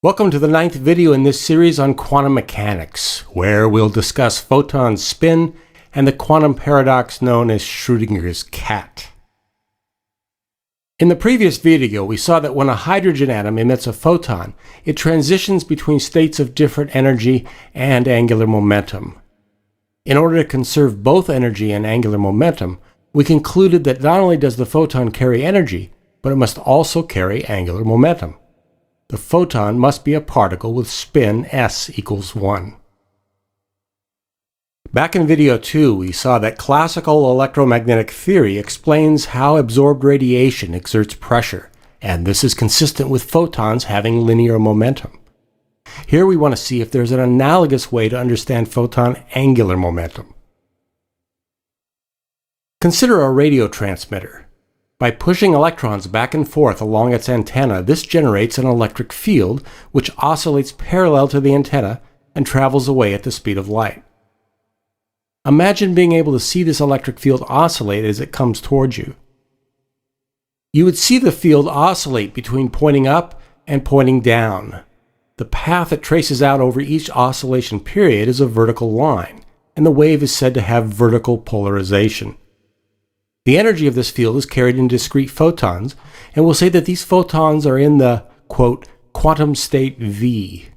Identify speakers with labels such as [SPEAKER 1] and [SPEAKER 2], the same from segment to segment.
[SPEAKER 1] Welcome to the 9th video in this series on quantum mechanics, where we'll discuss photon spin and the quantum paradox known as Schrödinger's cat. In the previous video, we saw that when a hydrogen atom emits a photon, it transitions between states of different energy and angular momentum. In order to conserve both energy and angular momentum, we concluded that not only does the photon carry energy, but it must also carry angular momentum. The photon must be a particle with spin s equals 1. Back in video 2, we saw that classical electromagnetic theory explains how absorbed radiation exerts pressure, and this is consistent with photons having linear momentum. Here we want to see if there's an analogous way to understand photon angular momentum. Consider a radio transmitter. By pushing electrons back and forth along its antenna, this generates an electric field which oscillates parallel to the antenna and travels away at the speed of light. Imagine being able to see this electric field oscillate as it comes towards you. You would see the field oscillate between pointing up and pointing down. The path it traces out over each oscillation period is a vertical line, and the wave is said to have vertical polarization. The energy of this field is carried in discrete photons, and we'll say that these photons are in the, quote, quantum state V.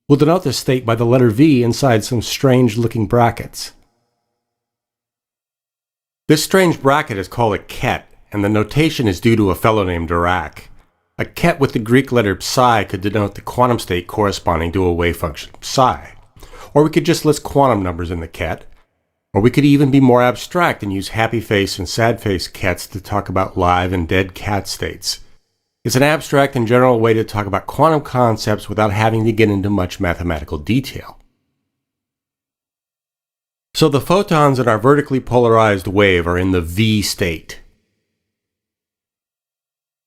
[SPEAKER 1] We'll denote this state by the letter V inside some strange-looking brackets. This strange bracket is called a ket, and the notation is due to a fellow named Dirac. A ket with the Greek letter psi could denote the quantum state corresponding to a wave function psi. Or we could just list quantum numbers in the ket. Or we could even be more abstract and use happy face and sad face kets to talk about live and dead cat states. It's an abstract and general way to talk about quantum concepts without having to get into much mathematical detail. So the photons in our vertically polarized wave are in the V state.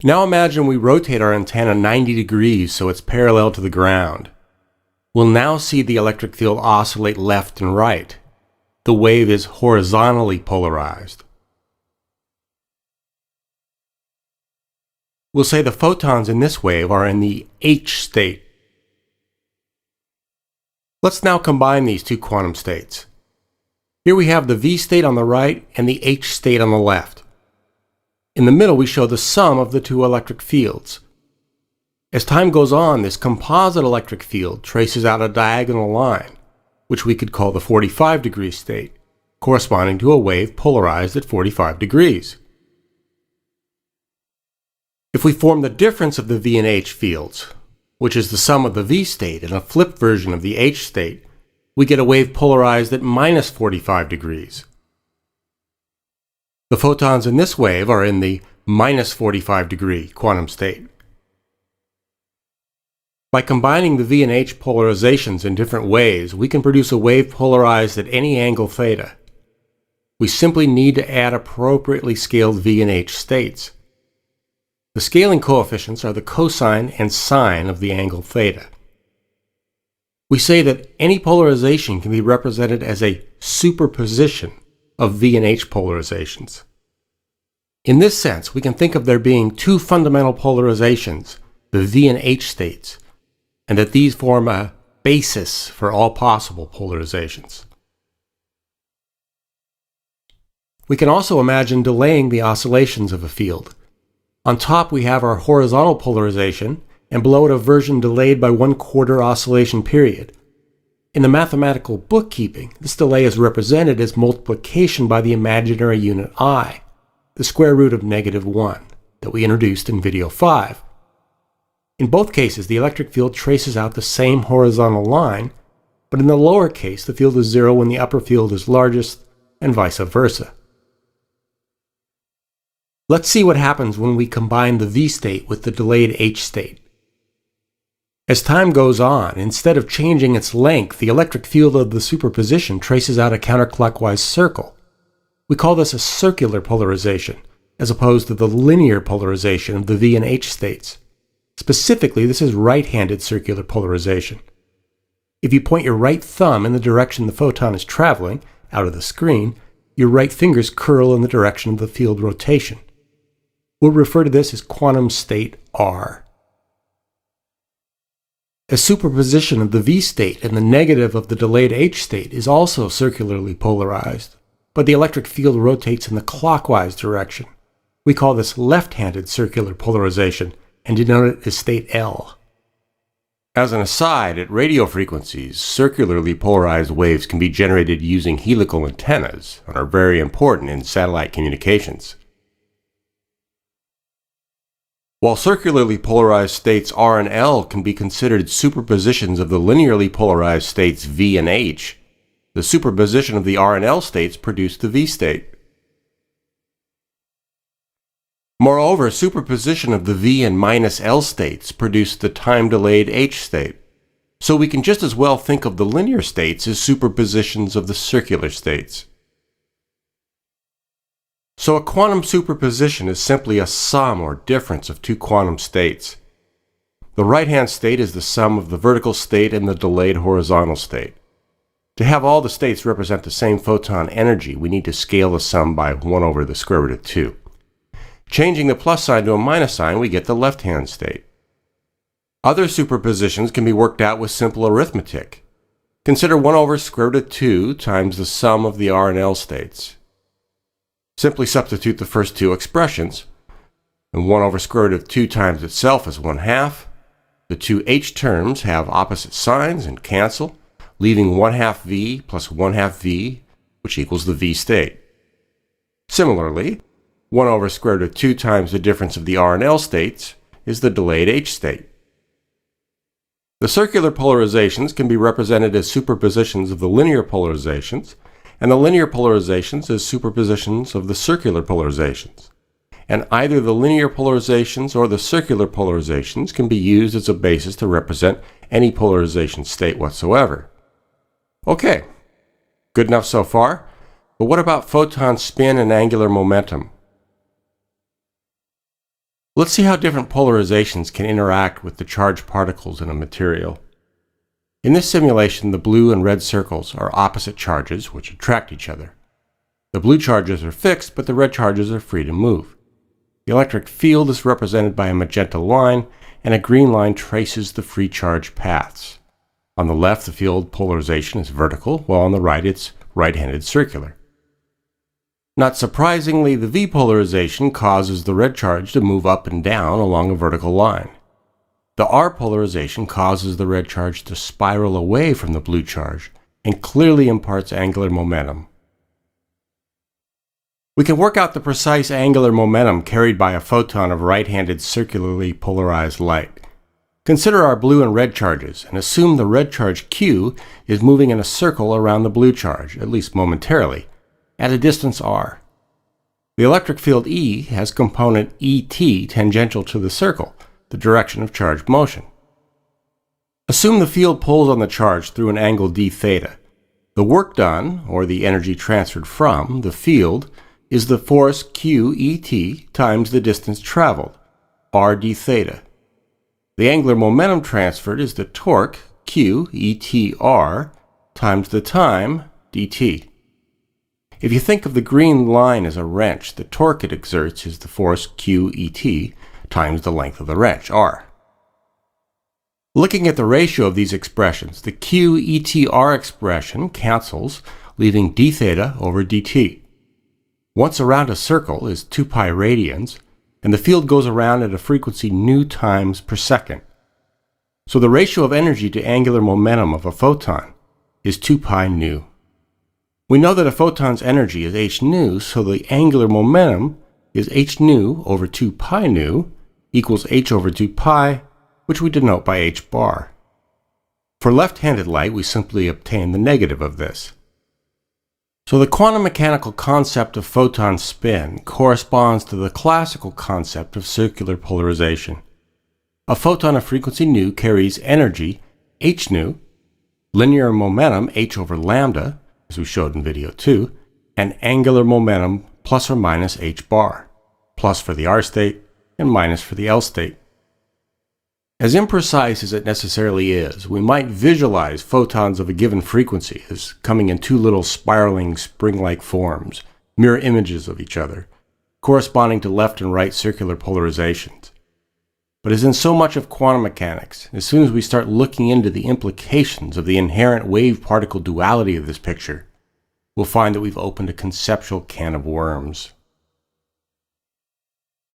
[SPEAKER 1] Now imagine we rotate our antenna 90 degrees so it's parallel to the ground. We'll now see the electric field oscillate left and right. The wave is horizontally polarized. We'll say the photons in this wave are in the H state. Let's now combine these two quantum states. Here we have the V state on the right and the H state on the left. In the middle we show the sum of the two electric fields. As time goes on, this composite electric field traces out a diagonal line, which we could call the 45-degree state, corresponding to a wave polarized at 45 degrees. If we form the difference of the V and H fields, which is the sum of the V state and a flipped version of the H state, we get a wave polarized at minus 45 degrees. The photons in this wave are in the minus 45-degree quantum state. By combining the V and H polarizations in different ways, we can produce a wave polarized at any angle theta. We simply need to add appropriately scaled V and H states. The scaling coefficients are the cosine and sine of the angle theta. We say that any polarization can be represented as a superposition of V and H polarizations. In this sense, we can think of there being two fundamental polarizations, the V and H states, and that these form a basis for all possible polarizations. We can also imagine delaying the oscillations of a field. On top we have our horizontal polarization, and below it a version delayed by 1/4 oscillation period. In the mathematical bookkeeping, this delay is represented as multiplication by the imaginary unit I, the square root of -1, that we introduced in video 5. In both cases, the electric field traces out the same horizontal line, but in the lower case, the field is 0 when the upper field is largest, and vice versa. Let's see what happens when we combine the V state with the delayed H state. As time goes on, instead of changing its length, the electric field of the superposition traces out a counterclockwise circle. We call this a circular polarization, as opposed to the linear polarization of the V and H states. Specifically, this is right-handed circular polarization. If you point your right thumb in the direction the photon is traveling, out of the screen, your right fingers curl in the direction of the field rotation. We'll refer to this as quantum state R. A superposition of the V state and the negative of the delayed H state is also circularly polarized, but the electric field rotates in the clockwise direction. We call this left-handed circular polarization and denote it as state L. As an aside, at radio frequencies, circularly polarized waves can be generated using helical antennas and are very important in satellite communications. While circularly polarized states R and L can be considered superpositions of the linearly polarized states V and H, the superposition of the R and L states produce the V state. Moreover, superposition of the V and minus L states produce the time-delayed H state, so we can just as well think of the linear states as superpositions of the circular states. So a quantum superposition is simply a sum or difference of two quantum states. The right-hand state is the sum of the vertical state and the delayed horizontal state. To have all the states represent the same photon energy, we need to scale the sum by 1 over the square root of 2. Changing the plus sign to a minus sign, we get the left-hand state. Other superpositions can be worked out with simple arithmetic. Consider 1 over square root of 2 times the sum of the R and L states. Simply substitute the first two expressions, and 1 over square root of 2 times itself is 1/2. The two H terms have opposite signs and cancel, leaving 1/2 V plus 1/2 V, which equals the V state. Similarly, 1 over square root of 2 times the difference of the R and L states is the delayed H state. The circular polarizations can be represented as superpositions of the linear polarizations, and the linear polarizations as superpositions of the circular polarizations. And either the linear polarizations or the circular polarizations can be used as a basis to represent any polarization state whatsoever. Okay, good enough so far, but what about photon spin and angular momentum? Let's see how different polarizations can interact with the charged particles in a material. In this simulation, the blue and red circles are opposite charges which attract each other. The blue charges are fixed, but the red charges are free to move. The electric field is represented by a magenta line, and a green line traces the free charge paths. On the left, the field polarization is vertical, while on the right it's right-handed circular. Not surprisingly, the V polarization causes the red charge to move up and down along a vertical line. The R polarization causes the red charge to spiral away from the blue charge and clearly imparts angular momentum. We can work out the precise angular momentum carried by a photon of right-handed circularly polarized light. Consider our blue and red charges and assume the red charge Q is moving in a circle around the blue charge, at least momentarily, at a distance r. The electric field E has component ET tangential to the circle, the direction of charged motion. Assume the field pulls on the charge through an angle d theta. The work done, or the energy transferred from, the field is the force QET times the distance traveled, r d theta. The angular momentum transferred is the torque QETR times the time dt. If you think of the green line as a wrench, the torque it exerts is the force QET times the length of the wrench, r. Looking at the ratio of these expressions, the QETR expression cancels, leaving d theta over dt. Once around a circle is 2 pi radians, and the field goes around at a frequency nu times per second. So the ratio of energy to angular momentum of a photon is 2 pi nu. We know that a photon's energy is h nu, so the angular momentum is h nu over 2 pi nu equals h over 2 pi, which we denote by h bar. For left-handed light, we simply obtain the negative of this. So the quantum mechanical concept of photon spin corresponds to the classical concept of circular polarization. A photon of frequency nu carries energy h nu, linear momentum h over lambda, as we showed in video 2, and angular momentum plus or minus h bar, plus for the R state and minus for the L state. As imprecise as it necessarily is, we might visualize photons of a given frequency as coming in two little spiraling spring-like forms, mirror images of each other, corresponding to left and right circular polarizations. But as in so much of quantum mechanics, as soon as we start looking into the implications of the inherent wave-particle duality of this picture, we'll find that we've opened a conceptual can of worms.